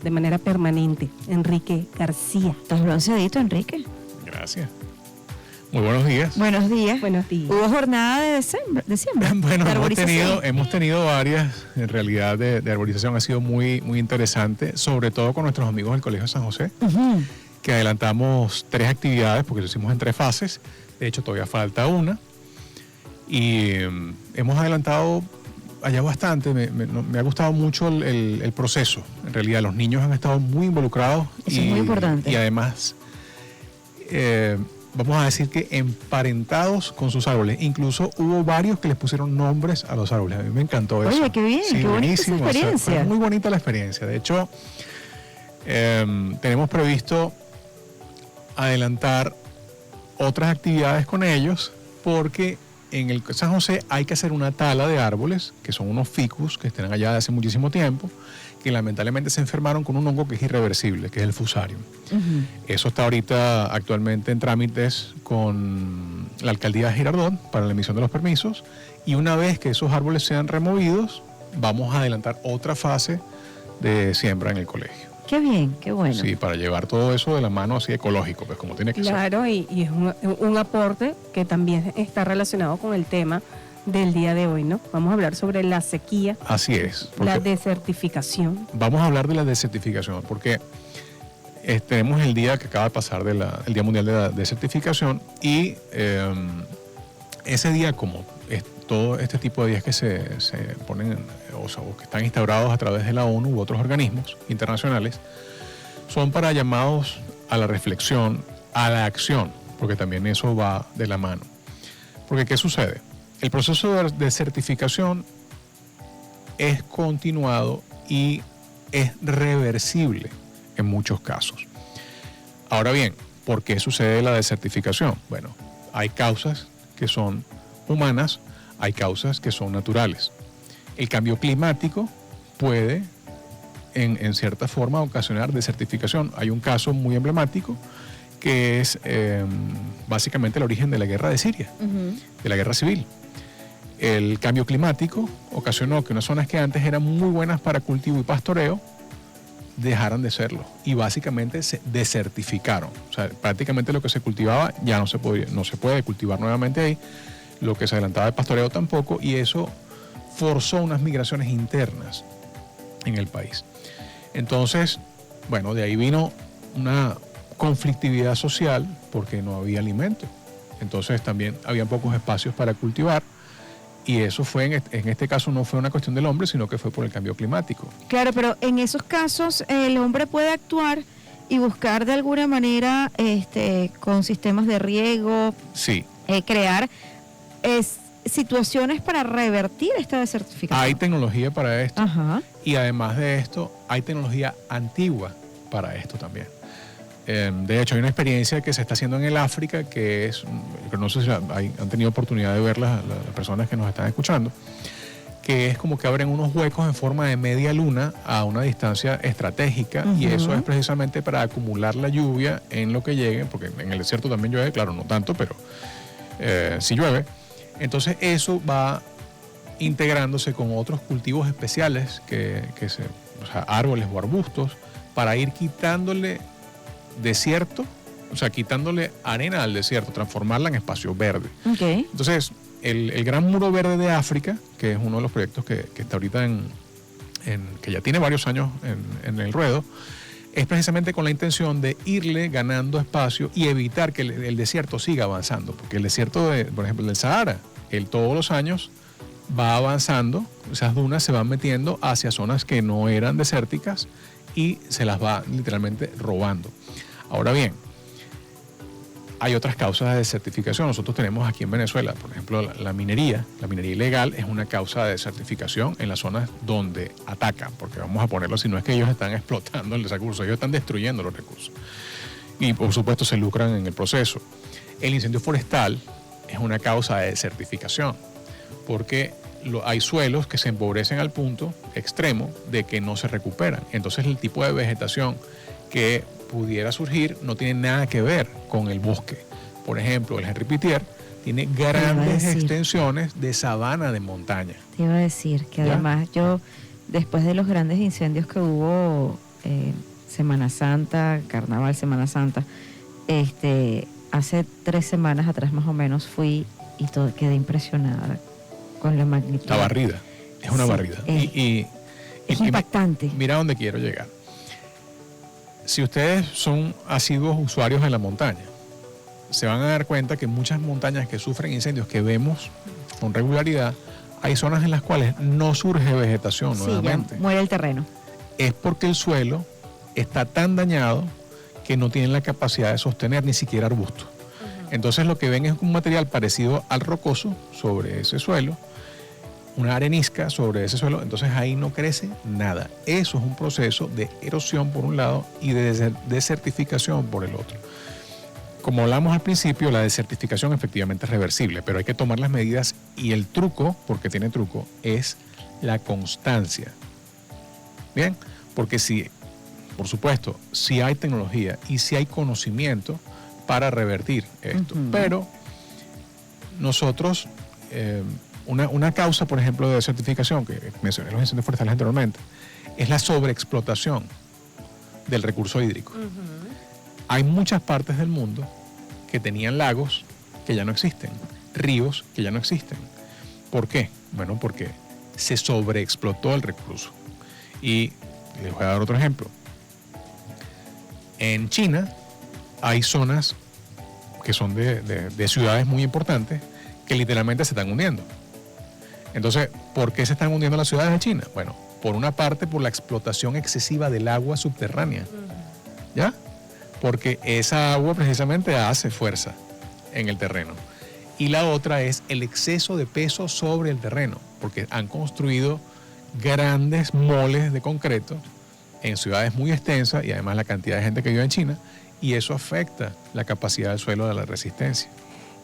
de manera permanente, Enrique García. ¿Estás bronceadito, Enrique? Gracias. Muy buenos días. Buenos días. Buenos días. ¿Hubo jornada de diciembre? Bueno, de hemos tenido varias, en realidad, de arborización. Ha sido muy, muy interesante, sobre todo con nuestros amigos del Colegio San José, que adelantamos 3 actividades, porque lo hicimos en 3 fases. De hecho, todavía falta una. Y hemos adelantado allá bastante. Me ha gustado mucho el proceso. En realidad, los niños han estado muy involucrados. Eso es muy importante. Y además, vamos a decir que emparentados con sus árboles. Incluso hubo varios que les pusieron nombres a los árboles. A mí me encantó eso. Oye, qué bien, sí, qué bonita esa experiencia. Fue muy bonita la experiencia. De hecho, tenemos previsto adelantar otras actividades con ellos, porque en el San José hay que hacer una tala de árboles, que son unos ficus que están allá de hace muchísimo tiempo, que lamentablemente se enfermaron con un hongo que es irreversible, que es el fusarium. Eso está ahorita actualmente en trámites con la alcaldía de Girardot para la emisión de los permisos, y una vez que esos árboles sean removidos, vamos a adelantar otra fase de siembra en el colegio. Qué bien, qué bueno. Sí, para llevar todo eso de la mano así ecológico, pues como tiene que ser. Claro, y es un aporte que también está relacionado con el tema del día de hoy, ¿no? Vamos a hablar sobre la sequía. Así es. La desertificación. Vamos a hablar de la desertificación, porque tenemos el día que acaba de pasar, el Día Mundial de la Desertificación, y ese día, como es todo este tipo de días que se ponen, o que están instaurados a través de la ONU u otros organismos internacionales, son para llamados a la reflexión, a la acción, porque también eso va de la mano. Porque ¿qué sucede? El proceso de desertificación es continuado y es reversible en muchos casos. Ahora bien, ¿por qué sucede la desertificación? Bueno, hay causas que son humanas, hay causas que son naturales. El cambio climático puede, en cierta forma, ocasionar desertificación. Hay un caso muy emblemático que es básicamente el origen de la guerra de Siria, de la guerra civil. El cambio climático ocasionó que unas zonas que antes eran muy buenas para cultivo y pastoreo dejaran de serlo y básicamente se desertificaron. O sea, prácticamente lo que se cultivaba ya no se puede cultivar nuevamente ahí. Lo que se adelantaba de pastoreo tampoco, y eso forzó unas migraciones internas en el país. Entonces, bueno, de ahí vino una conflictividad social porque no había alimento. Entonces también había pocos espacios para cultivar. Y eso fue, en este caso, no fue una cuestión del hombre, sino que fue por el cambio climático. Claro, pero en esos casos el hombre puede actuar y buscar de alguna manera con sistemas de riego, sí, crear situaciones para revertir esta desertificación. Hay tecnología para esto. Ajá. Y además de esto, hay tecnología antigua para esto también. De hecho, hay una experiencia que se está haciendo en el África, que es, no sé si han tenido oportunidad de ver las personas que nos están escuchando, que es como que abren unos huecos en forma de media luna a una distancia estratégica, y eso es precisamente para acumular la lluvia en lo que llegue, porque en el desierto también llueve, claro, no tanto, pero sí llueve. Entonces eso va integrándose con otros cultivos especiales, o sea, árboles o arbustos, para ir quitándole desierto, o sea, quitándole arena al desierto, transformarla en espacio verde. Okay. Entonces, el Gran Muro Verde de África, que es uno de los proyectos que está ahorita que ya tiene varios años en el ruedo, es precisamente con la intención de irle ganando espacio y evitar que el desierto siga avanzando, porque el desierto, por ejemplo, del Sahara, todos los años va avanzando, esas dunas se van metiendo hacia zonas que no eran desérticas y se las va literalmente robando. Ahora bien, hay otras causas de desertificación. Nosotros tenemos aquí en Venezuela, por ejemplo, la minería. La minería ilegal es una causa de desertificación en las zonas donde atacan, porque vamos a ponerlo así, no es que ellos están explotando el recurso, ellos están destruyendo los recursos. Y por supuesto se lucran en el proceso. El incendio forestal es una causa de desertificación, porque hay suelos que se empobrecen al punto extremo de que no se recuperan. Entonces el tipo de vegetación que pudiera surgir no tiene nada que ver con el bosque. Por ejemplo, el Henri Pittier tiene grandes extensiones de sabana de montaña. Te iba a decir que además yo después de los grandes incendios que hubo Semana Santa, Carnaval, Semana Santa, hace 3 semanas atrás más o menos fui y quedé impresionada con la magnitud. La barrida, es una Sí, barrida. es impactante. Mira dónde quiero llegar. Si ustedes son asiduos usuarios de la montaña, se van a dar cuenta que muchas montañas que sufren incendios que vemos con regularidad, hay zonas en las cuales no surge vegetación Sí, nuevamente. ya muere el terreno. Es porque el suelo está tan dañado que no tiene la capacidad de sostener ni siquiera arbusto. Entonces lo que ven es un material parecido al rocoso sobre ese suelo, una arenisca sobre ese suelo, entonces ahí no crece nada. Eso es un proceso de erosión por un lado y de desertificación por el otro. Como hablamos al principio, la desertificación efectivamente es reversible, pero hay que tomar las medidas y el truco, porque tiene truco, es la constancia. Bien, porque si, por supuesto, si hay tecnología y si hay conocimiento para revertir esto, pero nosotros, una causa, por ejemplo, de desertificación, que mencioné los incendios forestales anteriormente, es la sobreexplotación del recurso hídrico. Hay muchas partes del mundo que tenían lagos que ya no existen, ríos que ya no existen. ¿Por qué? Bueno, porque se sobreexplotó el recurso. Y les voy a dar otro ejemplo. En China hay zonas que son de ciudades muy importantes que literalmente se están hundiendo. Entonces, ¿por qué se están hundiendo las ciudades de China? Bueno, por una parte por la explotación excesiva del agua subterránea. ¿Ya? Porque esa agua precisamente hace fuerza en el terreno. Y la otra es el exceso de peso sobre el terreno, porque han construido grandes moles de concreto en ciudades muy extensas y además la cantidad de gente que vive en China, y eso afecta la capacidad del suelo de la resistencia.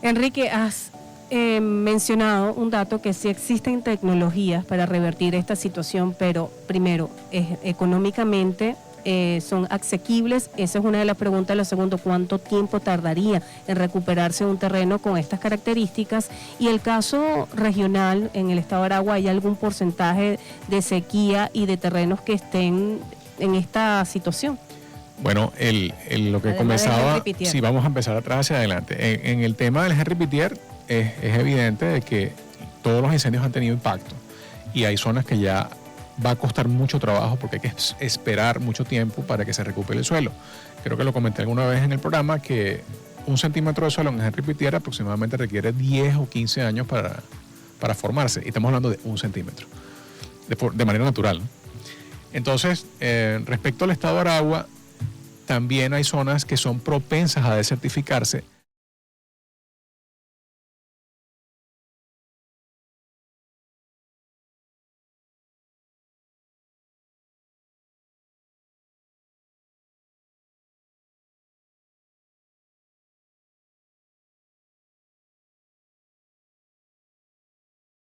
Enrique, has mencionado un dato que sí existen tecnologías para revertir esta situación, pero primero, económicamente son asequibles. Esa es una de las preguntas. Lo segundo, ¿cuánto tiempo tardaría en recuperarse un terreno con estas características? Y el caso regional, en el estado de Aragua, ¿hay algún porcentaje de sequía y de terrenos que estén en esta situación? Bueno, lo que comenzaba, si vamos a empezar atrás hacia adelante, en el tema del Henri Pittier es evidente de que todos los incendios han tenido impacto y hay zonas que ya va a costar mucho trabajo porque hay que esperar mucho tiempo para que se recupere el suelo. Creo que lo comenté alguna vez en el programa que 1 centímetro de suelo en Henri Pittier aproximadamente requiere 10 o 15 años para formarse, y estamos hablando de 1 centímetro, de manera natural, ¿no? Entonces, respecto al estado de Aragua, también hay zonas que son propensas a desertificarse.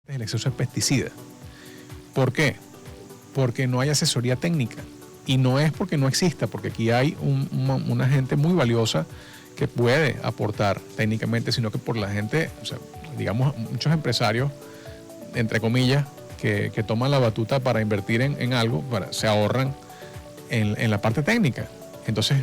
El exceso de pesticidas. ¿Por qué? Porque no hay asesoría técnica. Y no es porque no exista, porque aquí hay una gente muy valiosa que puede aportar técnicamente, sino que por la gente, o sea, digamos, muchos empresarios, entre comillas, que toman la batuta para invertir en algo, se ahorran en la parte técnica. Entonces,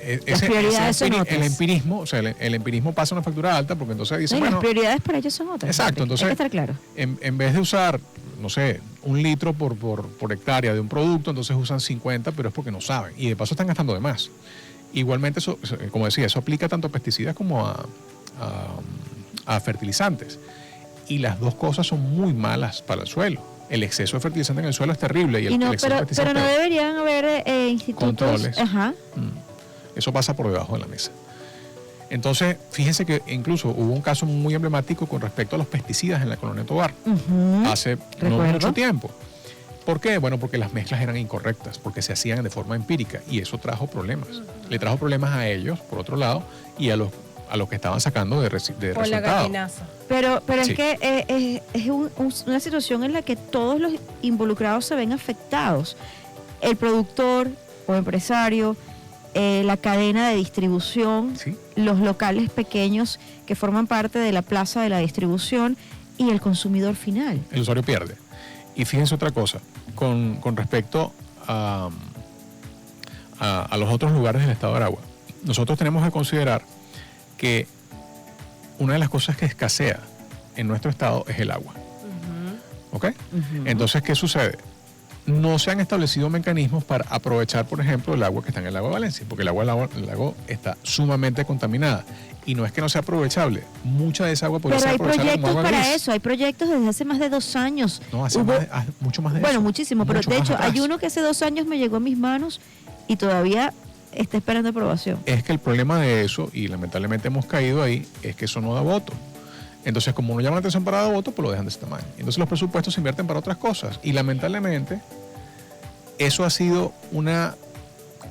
el empirismo, o sea, el empirismo pasa una factura alta porque entonces dice, Las prioridades para ellos son otras. Exacto, entonces hay que estar claro. En vez de usar, no sé, 1 litro por hectárea de un producto, entonces usan 50, pero es porque no saben. Y de paso están gastando de más. Igualmente, eso, como decía, eso aplica tanto a pesticidas como a fertilizantes. Y las dos cosas son muy malas para el suelo. El exceso de fertilizante en el suelo es terrible. Y el exceso de pero no deberían haber institutos. Controles. Ajá. Eso pasa por debajo de la mesa. Entonces, fíjense que incluso hubo un caso muy emblemático con respecto a los pesticidas en la colonia Tovar, hace no mucho tiempo. ¿Por qué? Bueno, porque las mezclas eran incorrectas, porque se hacían de forma empírica y eso trajo problemas. Le trajo problemas a ellos, por otro lado, y a los que estaban sacando de resultados. La gallinaza. Pero Sí. es que es una situación en la que todos los involucrados se ven afectados. El productor o empresario, la cadena de distribución, Sí. los locales pequeños que forman parte de la plaza de la distribución y el consumidor final. El usuario pierde. Y fíjense otra cosa, con respecto a los otros lugares del estado de Aragua, nosotros tenemos que considerar que una de las cosas que escasea en nuestro estado es el agua. ¿Ok? Entonces, ¿qué sucede? No se han establecido mecanismos para aprovechar, por ejemplo, el agua que está en el lago de Valencia, porque el agua del lago está sumamente contaminada. Y no es que no sea aprovechable, mucha de esa agua podría ser aprovechada. Pero hay como proyectos agua para gris. eso, hay proyectos desde hace más de 2 años. No, mucho más de Bueno, eso. muchísimo, pero Mucho de más hecho atrás. hay uno que hace 2 años me llegó a mis manos y todavía está esperando aprobación. Es que el problema de eso, y lamentablemente hemos caído ahí, es que eso no da voto. Entonces, como no llama la atención para dar voto, pues lo dejan de ese tamaño. Entonces los presupuestos se invierten para otras cosas. Y lamentablemente, eso ha sido una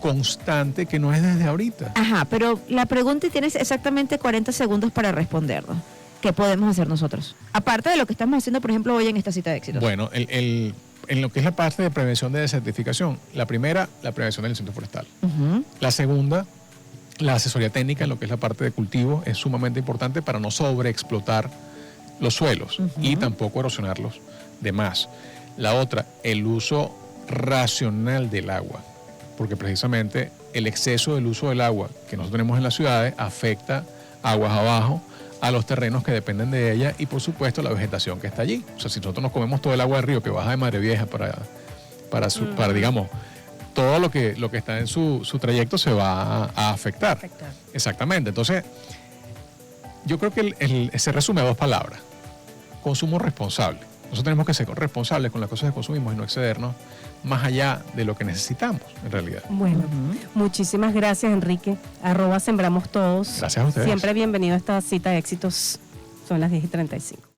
constante que no es desde ahorita. Ajá, pero la pregunta y tienes exactamente 40 segundos para respondernos. ¿Qué podemos hacer nosotros? Aparte de lo que estamos haciendo, por ejemplo, hoy en esta cita de éxitos. Bueno, en lo que es la parte de prevención de desertificación, la primera, la prevención del incendio forestal. La segunda, la asesoría técnica en lo que es la parte de cultivo es sumamente importante para no sobreexplotar los suelos y tampoco erosionarlos de más. La otra, el uso racional del agua, porque precisamente el exceso del uso del agua que nosotros tenemos en las ciudades afecta aguas abajo a los terrenos que dependen de ella y por supuesto la vegetación que está allí. O sea, si nosotros nos comemos todo el agua del río que baja de Madre Vieja para digamos, todo lo que está en su trayecto se va a afectar. Exactamente. Entonces, yo creo que se resume a 2 palabras. Consumo responsable. Nosotros tenemos que ser responsables con las cosas que consumimos y no excedernos más allá de lo que necesitamos, en realidad. Bueno, muchísimas gracias, Enrique. @sembramos todos. Gracias a ustedes. Siempre bienvenido a esta cita de éxitos. Son las 10:35.